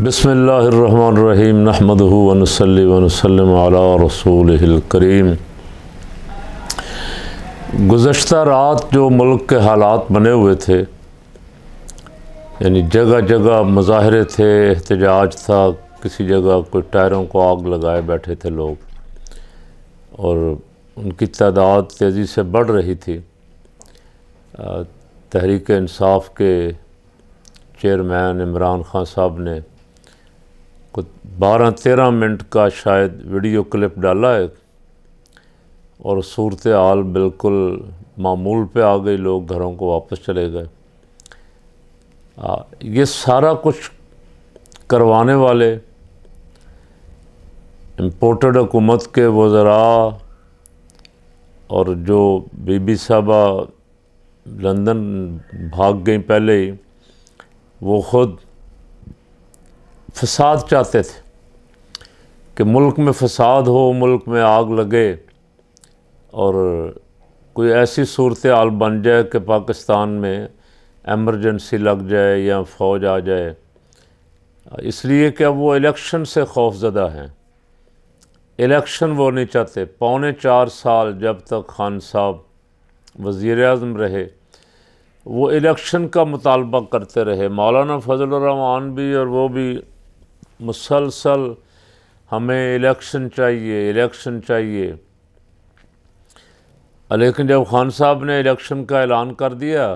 बिस्मिल्लाहिर्रहमानिर्रहीम नहमदुहु व नुसल्ली व नुसल्लिमु अला रसूलिहिल करीम। गुज़श्ता रात जो मुल्क के हालात बने हुए थे, यानी जगह जगह मुज़ाहरे थे, एहतजाज था, किसी जगह कोई टायरों को आग लगाए बैठे थे लोग और उनकी तादाद तेज़ी से बढ़ रही थी। तहरीक इंसाफ के चेयरमैन इमरान खान साहब ने कुछ 12-13 मिनट का शायद वीडियो क्लिप डाला है और सूरत हाल बिल्कुल मामूल पे आ गई, लोग घरों को वापस चले गए। ये सारा कुछ करवाने वाले इम्पोर्टेड हुकूमत के वज़रा और जो बीबी साहबा लंदन भाग गई पहले ही, वो ख़ुद फसाद चाहते थे कि मुल्क में फसाद हो, मुल्क में आग लगे और कोई ऐसी सूरत हाल बन जाए कि पाकिस्तान में एमरजेंसी लग जाए या फ़ौज आ जाए। इसलिए कि अब वो इलेक्शन से खौफज़दा हैं, इलेक्शन वो नहीं चाहते। 3.25 साल जब तक खान साहब वज़ीर-ए-आज़म रहे, वो इलेक्शन का मुतालबा करते रहे। मौलाना फजलुर रहमान भी और वो भी मुसलसल हमें इलेक्शन चाहिए, इलेक्शन चाहिए। लेकिन जब खान साहब ने इलेक्शन का ऐलान कर दिया,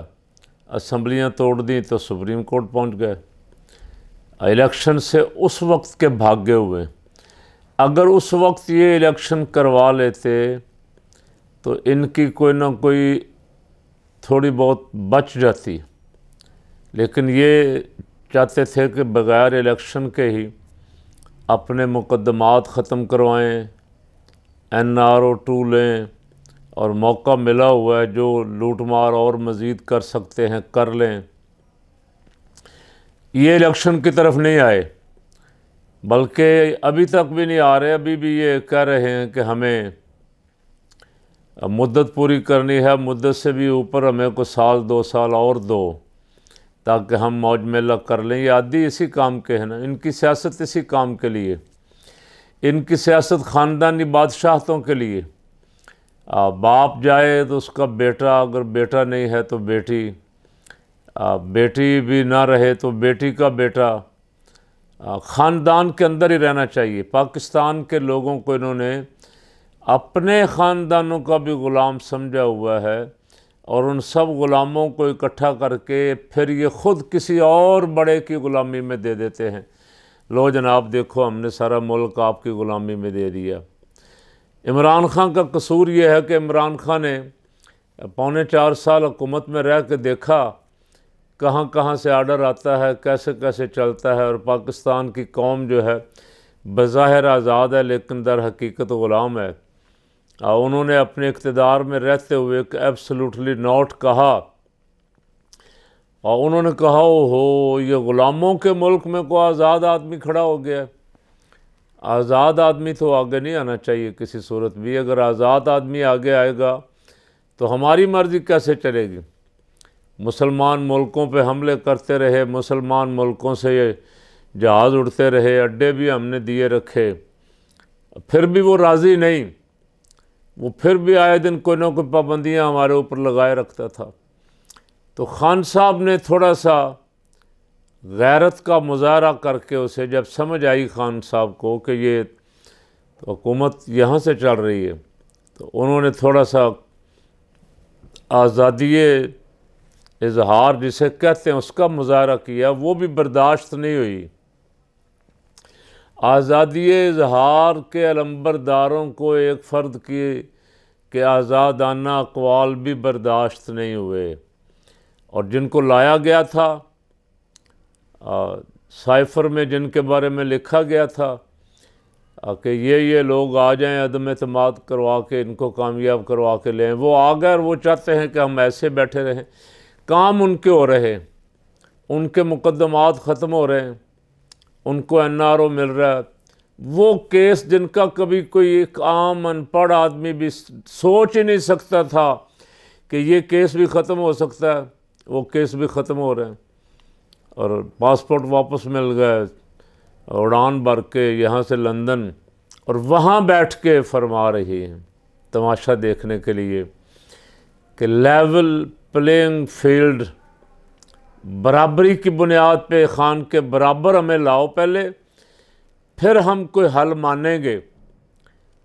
असम्बलियाँ तोड़ दी, तो सुप्रीम कोर्ट पहुंच गए। इलेक्शन से उस वक्त के भागे हुए। अगर उस वक्त ये इलेक्शन करवा लेते तो इनकी कोई ना कोई थोड़ी बहुत बच जाती, लेकिन ये चाहते थे कि बग़ैर इलेक्शन के ही अपने मुकदमात ख़त्म करवाएं, NRO 2 लें और मौका मिला हुआ है जो लूटमार और मज़ीद कर सकते हैं कर लें। ये इलेक्शन की तरफ नहीं आए, बल्कि अभी तक भी नहीं आ रहे। अभी भी ये कह रहे हैं कि हमें मुद्दत पूरी करनी है, मुद्दत से भी ऊपर हमें को 1-2 साल और दो ताकि हम मौज मेला कर लें। ये आदि इसी काम के हैं ना, इनकी सियासत इसी काम के लिए, इनकी सियासत ख़ानदानी बादशाहतों के लिए। बाप जाए तो उसका बेटा, अगर बेटा नहीं है तो बेटी, बेटी भी ना रहे तो बेटी का बेटा। ख़ानदान के अंदर ही रहना चाहिए। पाकिस्तान के लोगों को इन्होंने अपने ख़ानदानों का भी ग़ुलाम समझा हुआ है और उन सब ग़ुलामों को इकट्ठा करके फिर ये ख़ुद किसी और बड़े की ग़ुलामी में दे देते हैं। लो जनाब देखो, हमने सारा मुल्क आपकी ग़ुलामी में दे दिया। इमरान खान का कसूर ये है कि इमरान खान ने 3.25 साल हुकूमत में रह के देखा कहाँ कहाँ से आर्डर आता है, कैसे कैसे चलता है। और पाकिस्तान की कौम जो है बज़ाहिर आज़ाद है लेकिन दर हकीकत ग़ुलाम है। उन्होंने अपने इक़्तिदार में रहते हुए एक एब्सोल्युटली नॉट कहा और उन्होंने कहा हो ये ग़ुलामों के मुल्क में कोई आज़ाद आदमी खड़ा हो गया। आज़ाद आदमी तो आगे नहीं आना चाहिए किसी सूरत भी। अगर आज़ाद आदमी आगे आएगा तो हमारी मर्ज़ी कैसे चलेगी। मुसलमान मुल्कों पे हमले करते रहे, मुसलमान मुल्कों से ये जहाज़ उड़ते रहे, अड्डे भी हमने दिए रखे, फिर भी वो राज़ी नहीं। वो फिर भी आए दिन कोई ना कोई पाबंदियाँ हमारे ऊपर लगाए रखता था। तो खान साहब ने थोड़ा सा गैरत का मुजाहरा करके उसे जब समझ आई खान साहब को कि ये तो हुकूमत यहाँ से चल रही है, तो उन्होंने थोड़ा सा आज़ादी इजहार जिसे कहते हैं उसका मुजाहरा किया। वो भी बर्दाश्त नहीं हुई। आज़ादी इजहार के अलंबरदारों को एक फ़र्द के आज़ादाना अक़वाल भी बर्दाश्त नहीं हुए और जिनको लाया गया था साइफ़र में, जिनके बारे में लिखा गया था कि ये लोग आ जाएं, अदम एतमाद करवा के इनको कामयाब करवा के लें, वो आ गए और वो चाहते हैं कि हम ऐसे बैठे रहें। काम उनके हो रहे, उनके मुकदमात ख़त्म हो रहे हैं, उनको NRO मिल रहा है। वो केस जिनका कभी कोई एक आम अनपढ़ आदमी भी सोच ही नहीं सकता था कि ये केस भी ख़त्म हो सकता है, वो केस भी ख़त्म हो रहे हैं। और पासपोर्ट वापस मिल गए, उड़ान भर के यहाँ से लंदन, और वहाँ बैठ के फरमा रही हैं तमाशा देखने के लिए कि लेवल प्लेइंग फील्ड, बराबरी की बुनियाद पे खान के बराबर हमें लाओ पहले, फिर हम कोई हल मानेंगे।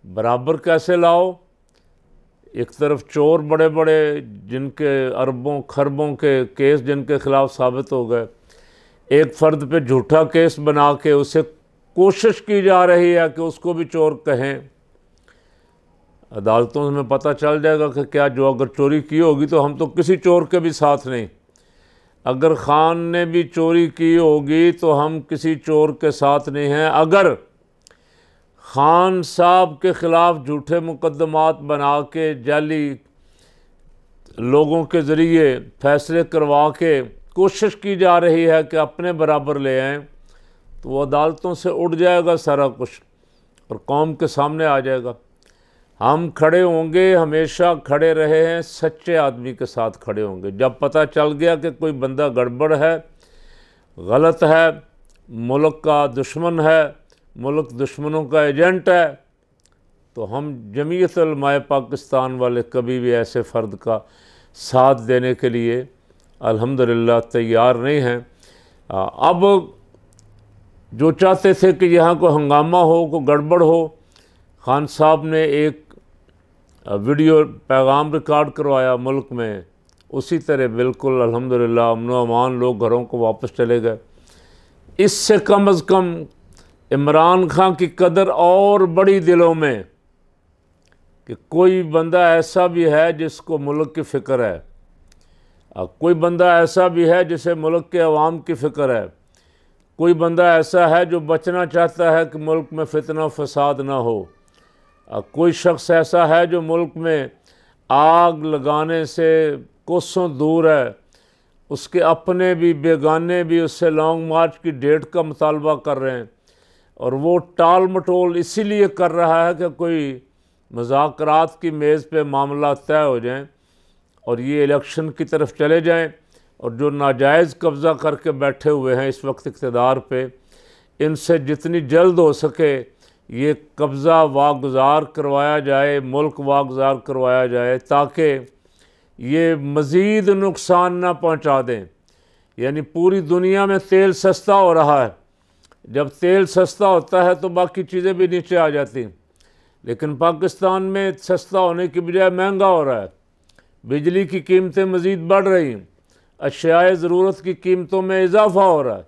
बराबर कैसे लाओ? एक तरफ चोर बड़े बड़े जिनके अरबों खरबों के केस जिनके खिलाफ साबित हो गए, एक फ़र्द पे झूठा केस बना के उसे कोशिश की जा रही है कि उसको भी चोर कहें। अदालतों में पता चल जाएगा कि क्या जो अगर चोरी की होगी तो हम तो किसी चोर के भी साथ नहीं, अगर खान ने भी चोरी की होगी तो हम किसी चोर के साथ नहीं हैं। अगर खान साहब के ख़िलाफ़ झूठे मुकदमात बना के जाली लोगों के ज़रिए फ़ैसले करवा के कोशिश की जा रही है कि अपने बराबर ले आएँ, तो वो अदालतों से उड़ जाएगा सारा कुछ और कौम के सामने आ जाएगा। हम खड़े होंगे, हमेशा खड़े रहे हैं, सच्चे आदमी के साथ खड़े होंगे। जब पता चल गया कि कोई बंदा गड़बड़ है, गलत है, मुल्क का दुश्मन है, मुल्क दुश्मनों का एजेंट है, तो हम जमीयत उलमाए पाकिस्तान वाले कभी भी ऐसे फ़र्द का साथ देने के लिए अल्हम्दुलिल्लाह तैयार नहीं हैं। अब जो चाहते थे कि यहाँ को हंगामा हो, को गड़बड़ हो, खान साहब ने एक वीडियो पैगाम रिकॉर्ड करवाया मुल्क में, उसी तरह बिल्कुल अल्हम्दुलिल्लाह अमन व अमान, लोग घरों को वापस चले गए। इससे कम अज़ कम इमरान खान की कदर और बड़ी दिलों में कि कोई बंदा ऐसा भी है जिसको मुल्क की फ़िक्र है, कोई बंदा ऐसा भी है जिसे मुल्क के अवाम की फ़िक्र है, कोई बंदा ऐसा है जो बचना चाहता है कि मुल्क में फितना फसाद ना हो, कोई शख्स ऐसा है जो मुल्क में आग लगाने से कोसों दूर है, उसके अपने भी बेगाने भी उससे लॉन्ग मार्च की डेट का मुतालबा कर रहे हैं, और वो टाल मटोल इसीलिए कर रहा है कि कोई मुज़ाकरात की मेज़ पे मामला तय हो जाएं और ये इलेक्शन की तरफ चले जाएं, और जो नाजायज़ कब्ज़ा करके बैठे हुए हैं इस वक्त इक़्तिदार पे, इनसे जितनी जल्द हो सके ये कब्ज़ा वागुज़ार करवाया जाए, मुल्क वागुज़ार करवाया जाए, ताकि ये मज़ीद नुकसान ना पहुंचा दें। यानी पूरी दुनिया में तेल सस्ता हो रहा है, जब तेल सस्ता होता है तो बाकी चीज़ें भी नीचे आ जाती, लेकिन पाकिस्तान में सस्ता होने की बजाय महंगा हो रहा है, बिजली की कीमतें मज़ीद बढ़ रही हैं, अशियाए ज़रूरत की कीमतों में इजाफ़ा हो रहा है,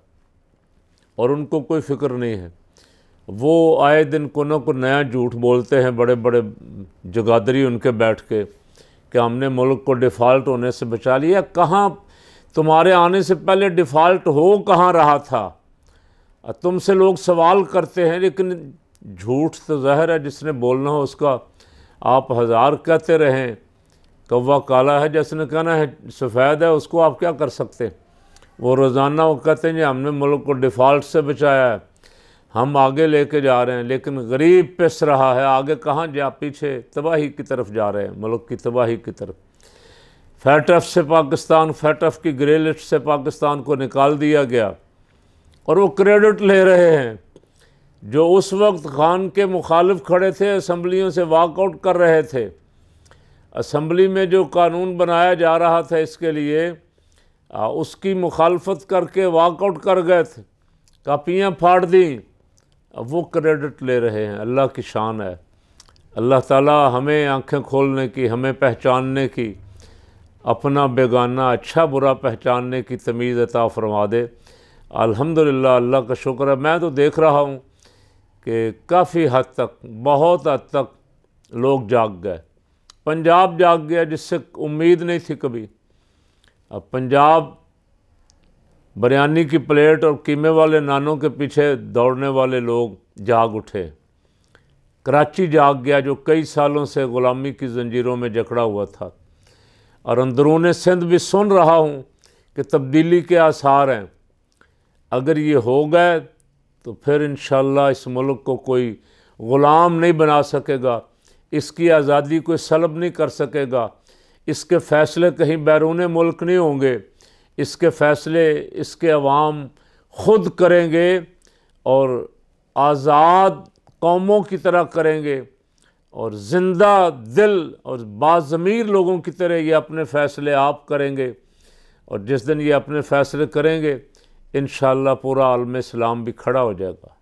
और उनको कोई फ़िक्र नहीं है। वो आए दिन को न को नया झूठ बोलते हैं, बड़े बड़े जगादरी उनके बैठ के, कि हमने मुल्क को डिफ़ॉल्ट होने से बचा लिया। कहाँ तुम्हारे आने से पहले डिफ़ॉल्ट हो कहाँ रहा था? तुमसे लोग सवाल करते हैं, लेकिन झूठ तो ज़ाहिर है जिसने बोलना हो उसका आप हज़ार कहते रहें, कौवा काला है जिसने कहना है सफ़ेद है, उसको आप क्या कर सकते? वो रोज़ाना वो कहते हैं कि हमने मुल्क को डिफ़ॉल्ट से बचाया है, हम आगे लेके जा रहे हैं, लेकिन गरीब पिस रहा है, आगे कहाँ जा, पीछे तबाही की तरफ जा रहे हैं, मुल्क की तबाही की तरफ। फैटफ से पाकिस्तान, फैटफ की ग्रे लिस्ट से पाकिस्तान को निकाल दिया गया, और वो क्रेडिट ले रहे हैं जो उस वक्त खान के मुखालिफ खड़े थे, असम्बलियों से वॉकआउट कर रहे थे। असम्बली में जो कानून बनाया जा रहा था इसके लिए, उसकी मुखालफत करके वॉकआउट कर गए थे, कापियाँ फाड़ दी, अब वो क्रेडिट ले रहे हैं। अल्लाह की शान है। अल्लाह ताला हमें आंखें खोलने की, हमें पहचानने की, अपना बेगाना अच्छा बुरा पहचानने की तमीज़ अता फरमा दे। अल्हम्दुलिल्लाह, अल्लाह का शुक्र है। मैं तो देख रहा हूँ कि काफ़ी हद तक, बहुत हद तक लोग जाग गए। पंजाब जाग गया जिससे उम्मीद नहीं थी कभी। अब पंजाब बिरयानी की प्लेट और कीमे वाले नानों के पीछे दौड़ने वाले लोग जाग उठे। कराची जाग गया जो कई सालों से ग़ुलामी की ज़ंजीरों में जकड़ा हुआ था, और अंदरूनी सिंध भी सुन रहा हूँ कि तब्दीली के आसार हैं। अगर ये हो गए तो फिर इंशाअल्लाह इस मुल्क को कोई ग़ुलाम नहीं बना सकेगा, इसकी आज़ादी कोई सलब नहीं कर सकेगा, इसके फ़ैसले कहीं बैरून मुल्क नहीं होंगे, इसके फ़ैसले इसके अवाम ख़ुद करेंगे, और आज़ाद कौमों की तरह करेंगे और ज़िंदा दिल और बाज़मीर लोगों की तरह ये अपने फ़ैसले आप करेंगे। और जिस दिन ये अपने फ़ैसले करेंगे, इंशाअल्लाह पूरा आलम इस्लाम भी खड़ा हो जाएगा।